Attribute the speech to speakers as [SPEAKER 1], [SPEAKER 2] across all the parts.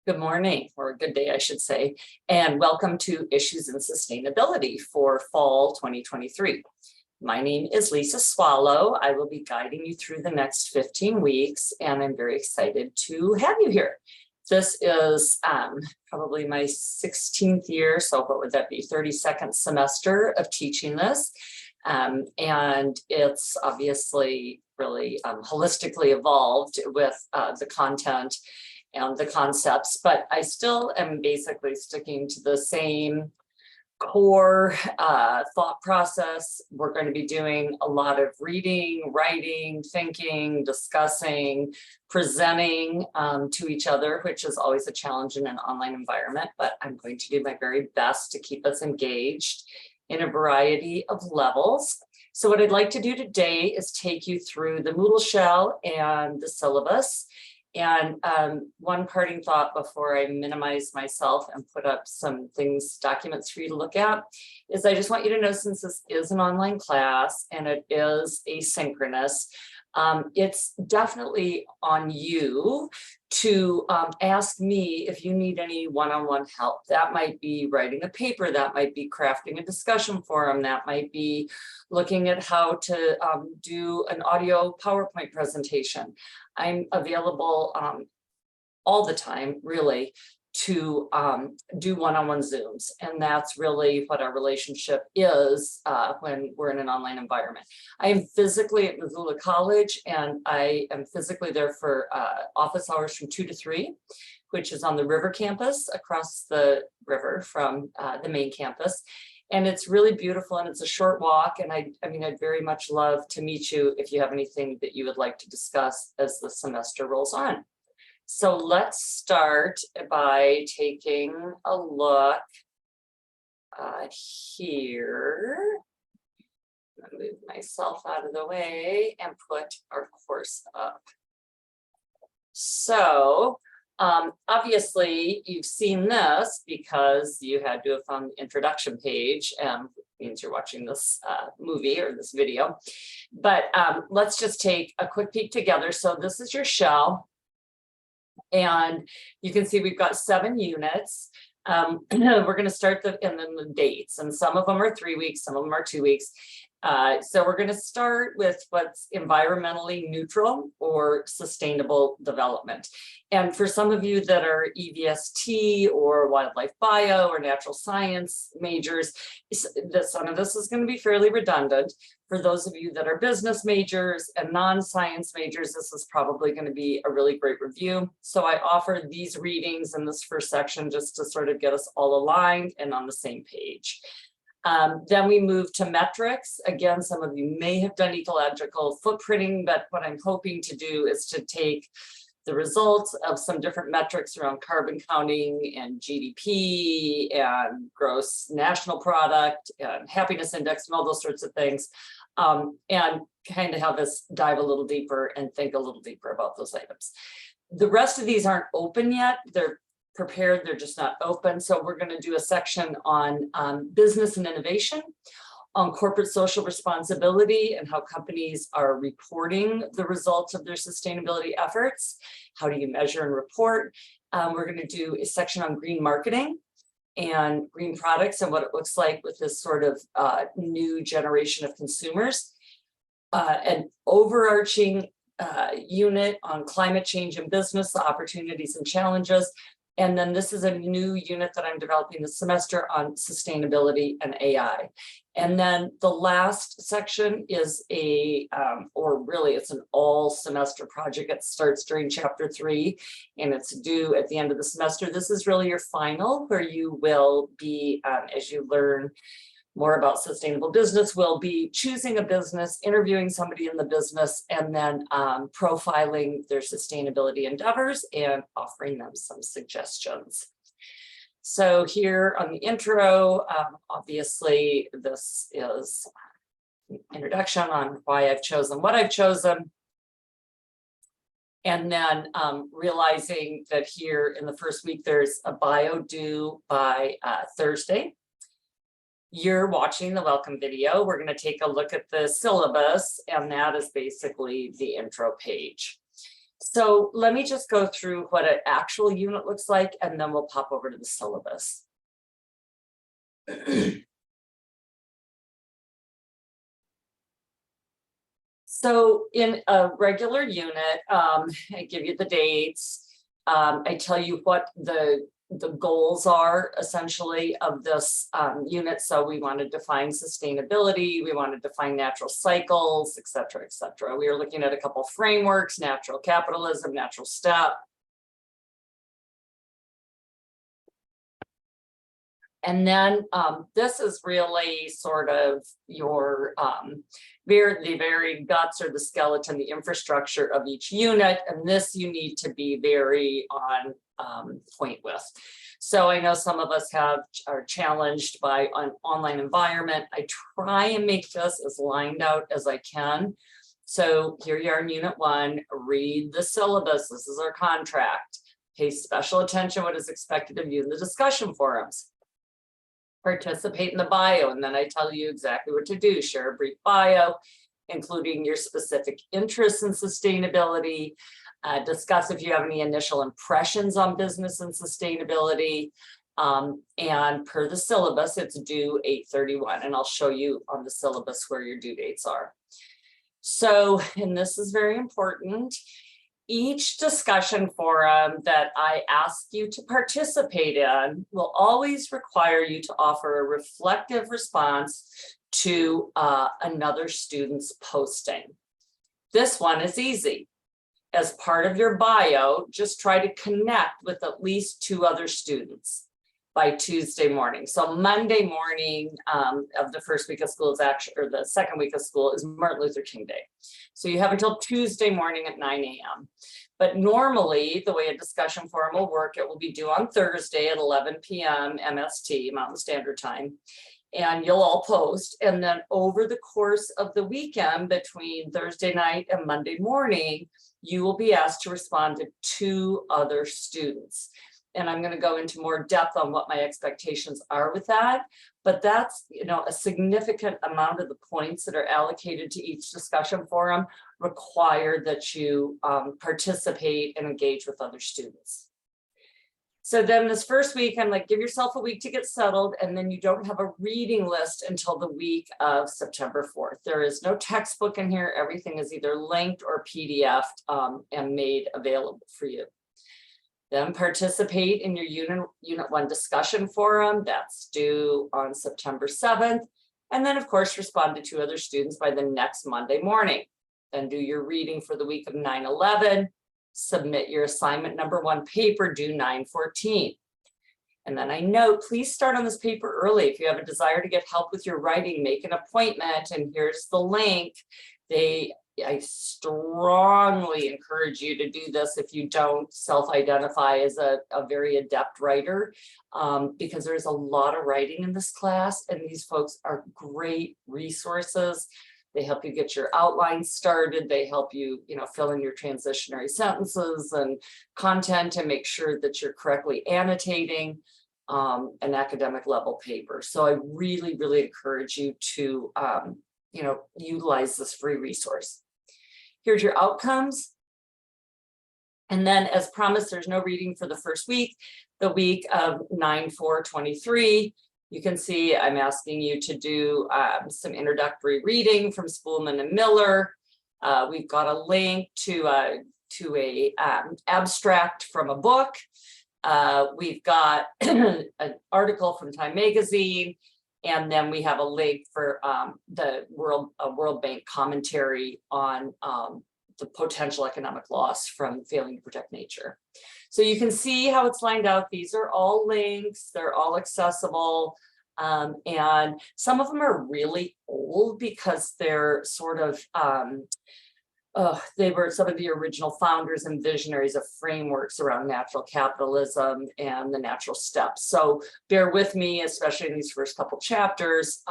[SPEAKER 1] Good morning, or good day, I should say, and welcome to Issues in Sustainability for Fall 2023. My name is Lisa Swallow. I will be guiding you through the next 15 weeks, and I'm very excited to have you here. This is probably my 16th year, so what would that be, 32nd semester of teaching this. And it's obviously really holistically evolved with the content and the concepts, but I still am basically sticking to the same core thought process. We're going to be doing a lot of reading, writing, thinking, discussing, presenting to each other, which is always a challenge in an online environment, but I'm going to do my very best to keep us engaged in a variety of levels. So what I'd like to do today is take you through the Moodle shell and the syllabus. And one parting thought before I minimize myself and put up some documents for you to look at, is I just want you to know, since this is an online class and it is asynchronous, it's definitely on you to ask me if you need any one-on-one help. That might be writing a paper, that might be crafting a discussion forum, that might be looking at how to do an audio PowerPoint presentation. I'm available all the time, really, to do one-on-one Zooms. And that's really what our relationship is when we're in an online environment. I am physically at Missoula College, and I am physically there for office hours from 2 to 3, which is on the River campus across the river from the main campus. And it's really beautiful, and it's a short walk. And I mean, I'd very much love to meet you if you have anything that you would like to discuss as the semester rolls on. So let's start by taking a look here. I'm gonna move myself out of the way and put our course up. So obviously you've seen this because you had to have found the introduction page, and means you're watching this movie or this video. But let's just take a quick peek together. So this is your shell. And you can see we've got 7 units. We're going to start and then the dates, and some of them are 3 weeks, some of them are 2 weeks. So we're going to start with what's environmentally neutral or sustainable development. And for some of you that are EVST or wildlife bio or natural science majors, some of this is going to be fairly redundant. For those of you that are business majors and non-science majors, this is probably going to be a really great review. So I offer these readings in this first section just to sort of get us all aligned and on the same page. Then we move to metrics. Again, some of you may have done ecological footprinting, but what I'm hoping to do is to take the results of some different metrics around carbon counting and GDP and gross national product and happiness index and all those sorts of things, and kind of have us dive a little deeper and think a little deeper about those items. The rest of these aren't open yet. They're prepared, they're just not open. So we're going to do a section on business and innovation, on corporate social responsibility and how companies are reporting the results of their sustainability efforts. How do you measure and report? We're going to do a section on green marketing and green products and what it looks like with this sort of new generation of consumers. An overarching unit on climate change in business, the opportunities and challenges. And then this is a new unit that I'm developing this semester on sustainability and AI. And then the last section is or really it's an all semester project. It starts during chapter 3 and it's due at the end of the semester. This is really your final, where you will be, as you learn more about sustainable business, we'll be choosing a business, interviewing somebody in the business, and then profiling their sustainability endeavors and offering them some suggestions. So here on the intro, obviously this is an introduction on why I've chosen what I've chosen. And then realizing that here in the first week, there's a bio due by Thursday. You're watching the welcome video. We're going to take a look at the syllabus, and that is basically the intro page. So let me just go through what an actual unit looks like, and then we'll pop over to the syllabus. So in a regular unit, I give you the dates. I tell you what the goals are essentially of this unit. So we want to define sustainability, we want to define natural cycles, et cetera, et cetera. We are looking at a couple frameworks: natural capitalism, natural step. And then this is really sort of your the very guts or the skeleton, the infrastructure of each unit. And this you need to be very on point with. So I know some of us are challenged by an online environment. I try and make this as lined out as I can. So here you are in Unit 1, read the syllabus. This is our contract. Pay special attention what is expected of you in the discussion forums. Participate in the bio, and then I tell you exactly what to do. Share a brief bio, including your specific interests in sustainability. Discuss if you have any initial impressions on business and sustainability. And per the syllabus, it's due 8/31, and I'll show you on the syllabus where your due dates are. So, and this is very important, each discussion forum that I ask you to participate in will always require you to offer a reflective response to another student's posting. This one is easy. As part of your bio, just try to connect with at least 2 other students by Tuesday morning. So Monday morning of the first week of school is actually, or the second week of school is Martin Luther King Day. So you have until Tuesday morning at 9 a.m. But normally the way a discussion forum will work, it will be due on Thursday at 11 p.m. MST, Mountain Standard Time. And you'll all post. And then over the course of the weekend between Thursday night and Monday morning, you will be asked to respond to 2 other students. And I'm going to go into more depth on what my expectations are with that. But that's, you know, a significant amount of the points that are allocated to each discussion forum require that you participate and engage with other students. So then this first week, I'm like, give yourself a week to get settled, and then you don't have a reading list until the week of September 4th. There is no textbook in here. Everything is either linked or PDF'd and made available for you. Then participate in your Unit 1 discussion forum. That's due on September 7th. And then, of course, respond to 2 other students by the next Monday morning. Then do your reading for the week of 9/11. Submit your assignment number 1 paper due 9/14. And then I note, please start on this paper early. If you have a desire to get help with your writing, make an appointment. And here's the link. I strongly encourage you to do this if you don't self-identify as a very adept writer, because there's a lot of writing in this class, and these folks are great resources. They help you get your outline started. They help you, fill in your transitionary sentences and content and make sure that you're correctly annotating an academic level paper. So I really, really encourage you to, utilize this free resource. Here's your outcomes. And then as promised, there's no reading for the first week, the week of 9/4/23. You can see I'm asking you to do some introductory reading from Spoolman and Miller. We've got a link to a abstract from a book. We've got an article from Time Magazine, and then we have a link for the World Bank commentary on the potential economic loss from failing to protect nature. So you can see how it's lined out. These are all links, they're all accessible. And some of them are really old because they're sort of, they were some of the original founders and visionaries of frameworks around natural capitalism and the natural steps. So bear with me, especially in these first couple chapters.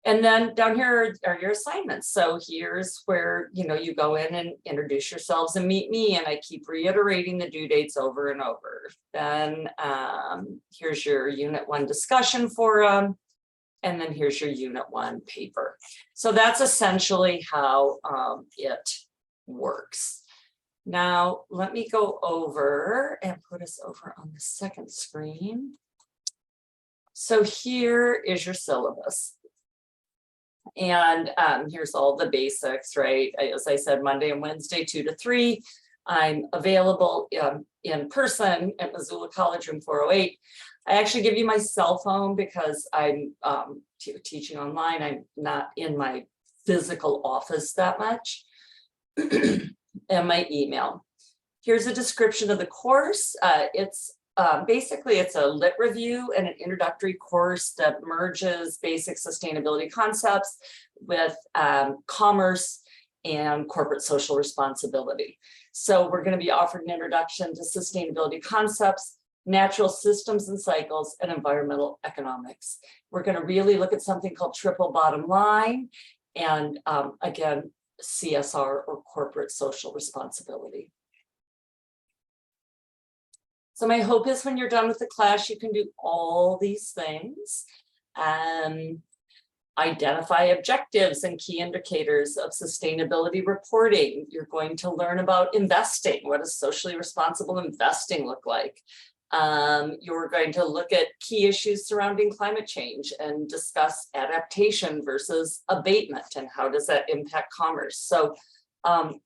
[SPEAKER 1] And then down here are your assignments. So here's where, you go in and introduce yourselves and meet me. And I keep reiterating the due dates over and over. Then here's your Unit 1 discussion forum. And then here's your Unit 1 paper. So that's essentially how it works. Now, let me go over and put us over on the second screen. So here is your syllabus. And here's all the basics, right? As I said, Monday and Wednesday, 2 to 3. I'm available in person at Missoula College Room 408. I actually give you my cell phone because I'm teaching online. I'm not in my physical office that much. And my email. Here's a description of the course. Basically, it's a lit review and an introductory course that merges basic sustainability concepts with commerce and corporate social responsibility. So we're going to be offered an introduction to sustainability concepts, natural systems and cycles, and environmental economics. We're going to really look at something called triple bottom line, and again, CSR, or corporate social responsibility. So my hope is when you're done with the class, you can do all these things. Identify objectives and key indicators of sustainability reporting. You're going to learn about investing. What does socially responsible investing look like? You're going to look at key issues surrounding climate change and discuss adaptation versus abatement and how does that impact commerce. So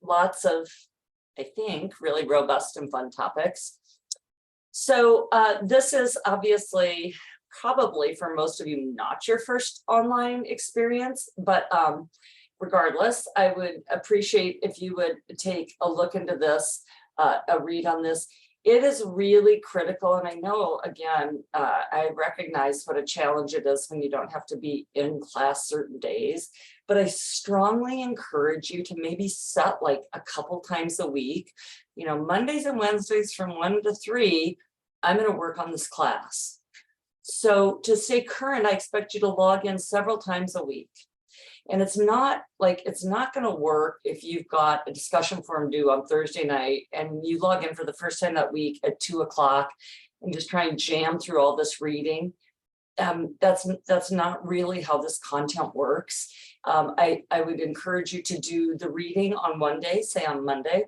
[SPEAKER 1] lots of, I think, really robust and fun topics. So this is obviously probably for most of you not your first online experience, but regardless, I would appreciate if you would take a look into this, a read on this. It is really critical, and I know, again, I recognize what a challenge it is when you don't have to be in class certain days, but I strongly encourage you to maybe set like a couple times a week, you know, Mondays and Wednesdays from 1 to 3, I'm going to work on this class. So to stay current, I expect you to log in several times a week. And it's not going to work if you've got a discussion forum due on Thursday night and you log in for the first time that week at 2 o'clock and just try and jam through all this reading. That's not really how this content works. I would encourage you to do the reading on one day, say on Monday,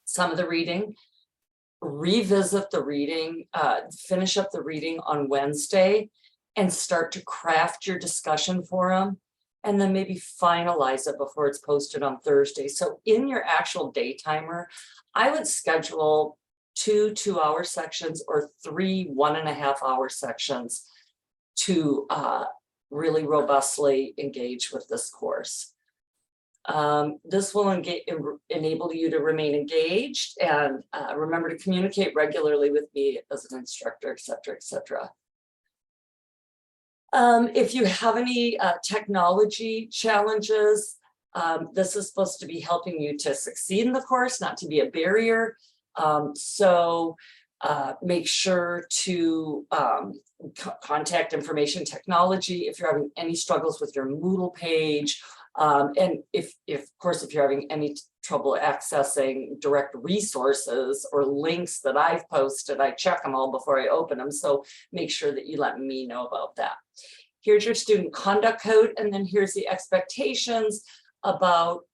[SPEAKER 1] some of the reading, revisit the reading, finish up the reading on Wednesday, and start to craft your discussion forum, and then maybe finalize it before it's posted on Thursday. So in your actual day timer, I would schedule 2 2-hour sections or 3 1.5-hour sections to really robustly engage with this course. This will enable you to remain engaged and remember to communicate regularly with me as an instructor, et cetera, et cetera. If you have any technology challenges, this is supposed to be helping you to succeed in the course, not to be a barrier. So make sure to contact information technology if you're having any struggles with your Moodle page. And if of course, if you're having any trouble accessing direct resources or links that I've posted, I check them all before I open them. So make sure that you let me know about that. Here's your student conduct code. And then here's the expectations about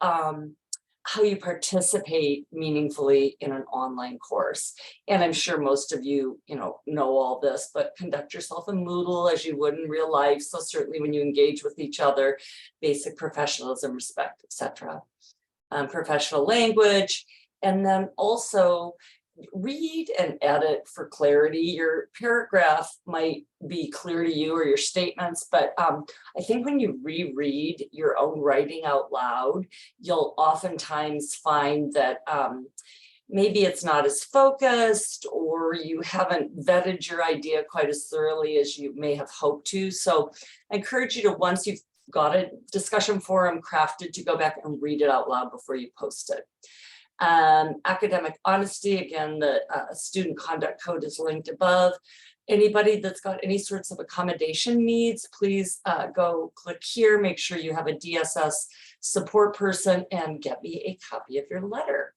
[SPEAKER 1] how you participate meaningfully in an online course. And I'm sure most of you, know all this, but conduct yourself in Moodle as you would in real life. So certainly when you engage with each other, basic professionalism, respect, etc. Professional language, and then also read and edit for clarity. Your paragraph might be clear to you or your statements, but I think when you reread your own writing out loud, you'll oftentimes find that maybe it's not as focused or you haven't vetted your idea quite as thoroughly as you may have hoped to. So I encourage you to, once you've got a discussion forum crafted, to go back and read it out loud before you post it. Academic honesty, again, the student conduct code is linked above. Anybody that's got any sorts of accommodation needs, please go click here, make sure you have a DSS support person, and get me a copy of your letter.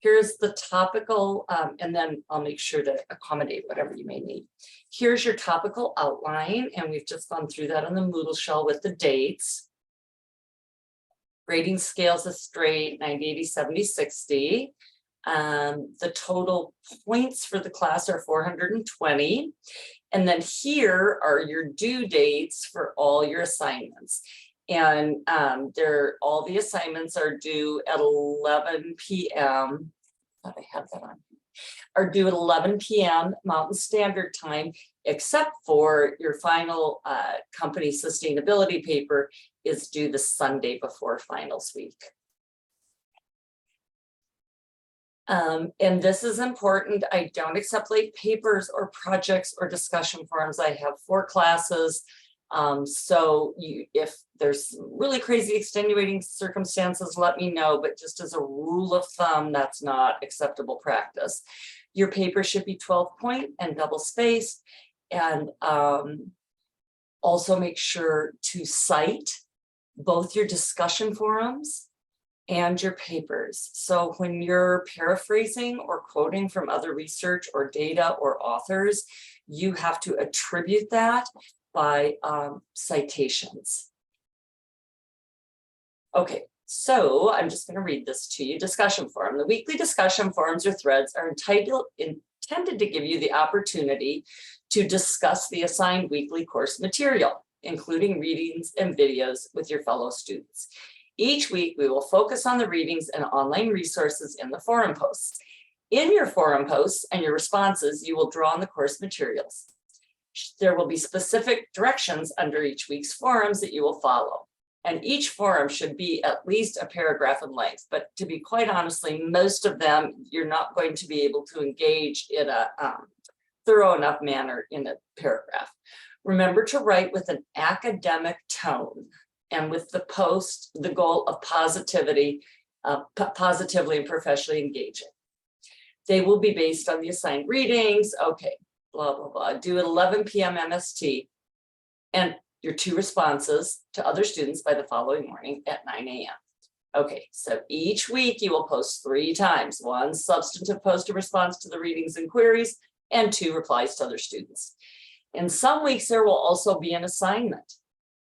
[SPEAKER 1] Here's the topical, and then I'll make sure to accommodate whatever you may need. Here's your topical outline, and we've just gone through that on the Moodle shell with the dates. Rating scales is straight, 90, 80, 70, 60. The total points for the class are 420. And then here are your due dates for all your assignments. And all the assignments are due at 11 p.m. I thought I had that on. Are due at 11 p.m. Mountain Standard Time, except for your final company sustainability paper is due the Sunday before finals week. And this is important. I don't accept late papers or projects or discussion forums. I have 4 classes. So if there's really crazy extenuating circumstances, let me know, but just as a rule of thumb, that's not acceptable practice. Your paper should be 12-point and double-spaced, and also make sure to cite both your discussion forums and your papers. So when you're paraphrasing or quoting from other research or data or authors, you have to attribute that by citations. Okay, so I'm just going to read this to you. Discussion forum. The weekly discussion forums or threads are intended to give you the opportunity to discuss the assigned weekly course material, including readings and videos with your fellow students. Each week, we will focus on the readings and online resources in the forum posts. In your forum posts and your responses, you will draw on the course materials. There will be specific directions under each week's forums that you will follow. And each forum should be at least a paragraph in length. But to be quite honestly, most of them, you're not going to be able to engage in a thorough enough manner in a paragraph. Remember to write with an academic tone and with the goal of positively and professionally engaging. They will be based on the assigned readings. Okay, blah, blah, blah. Due at 11 p.m. MST, and your 2 responses to other students by the following morning at 9 a.m. Okay, so each week you will post 3 times, 1 substantive post in response to the readings and queries, and 2 replies to other students. In some weeks, there will also be an assignment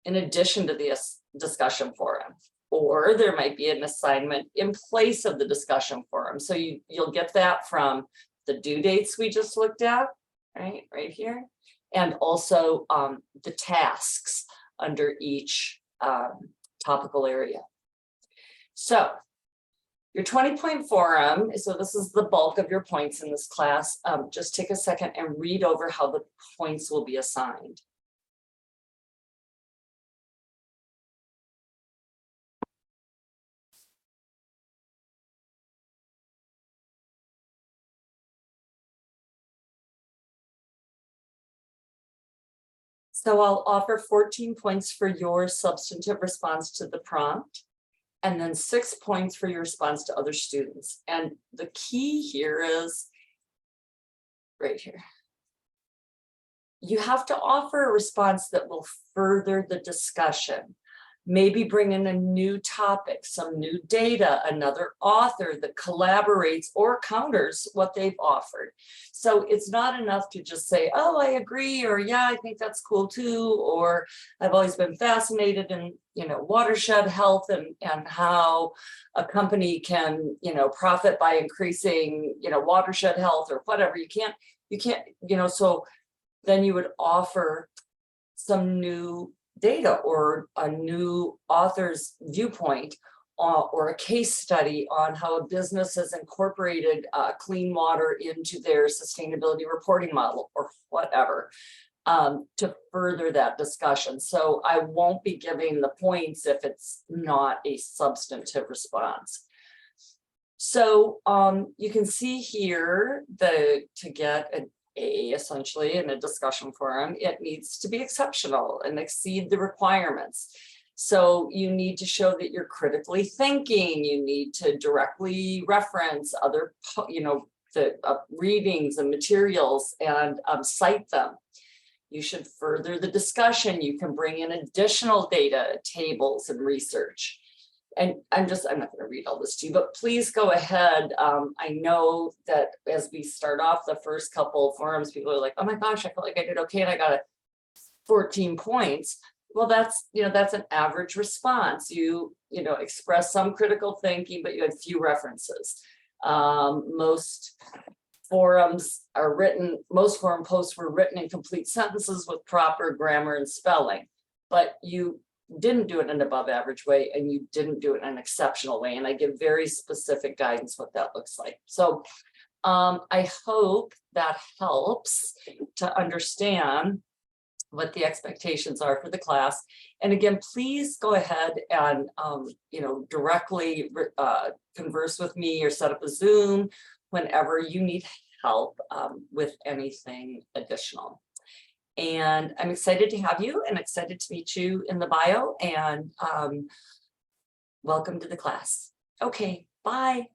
[SPEAKER 1] in addition to the discussion forum, or there might be an assignment in place of the discussion forum. So you'll get that from the due dates we just looked at, right here, and also the tasks under each topical area. So your 20-point forum, so this is the bulk of your points in this class. Just take a second and read over how the points will be assigned. So I'll offer 14 points for your substantive response to the prompt, and then 6 points for your response to other students. And the key here is right here. You have to offer a response that will further the discussion. Maybe bring in a new topic, some new data, another author that collaborates or counters what they've offered. So it's not enough to just say, oh, I agree, or yeah, I think that's cool too, or I've always been fascinated in, watershed health and how a company can, profit by increasing, watershed health or whatever. You can't, so then you would offer some new data or a new author's viewpoint or a case study on how a business has incorporated clean water into their sustainability reporting model or whatever to further that discussion. So I won't be giving the points if it's not a substantive response. So you can see here to get an A essentially in a discussion forum, it needs to be exceptional and exceed the requirements. So you need to show that you're critically thinking. You need to directly reference other, the readings and materials and cite them. You should further the discussion. You can bring in additional data, tables, and research. And I'm not going to read all this to you, but please go ahead. I know that as we start off the first couple forums, people are like, oh my gosh, I felt like I did okay and I got 14 points. Well, that's an average response. You expressed some critical thinking, but you had few references. Most forum posts were written in complete sentences with proper grammar and spelling, but you didn't do it in an above average way, and you didn't do it in an exceptional way. And I give very specific guidance what that looks like. So I hope that helps to understand what the expectations are for the class. And again, please go ahead and directly converse with me or set up a Zoom whenever you need help with anything additional. And I'm excited to have you and excited to meet you in the bio, and welcome to the class. Okay, bye.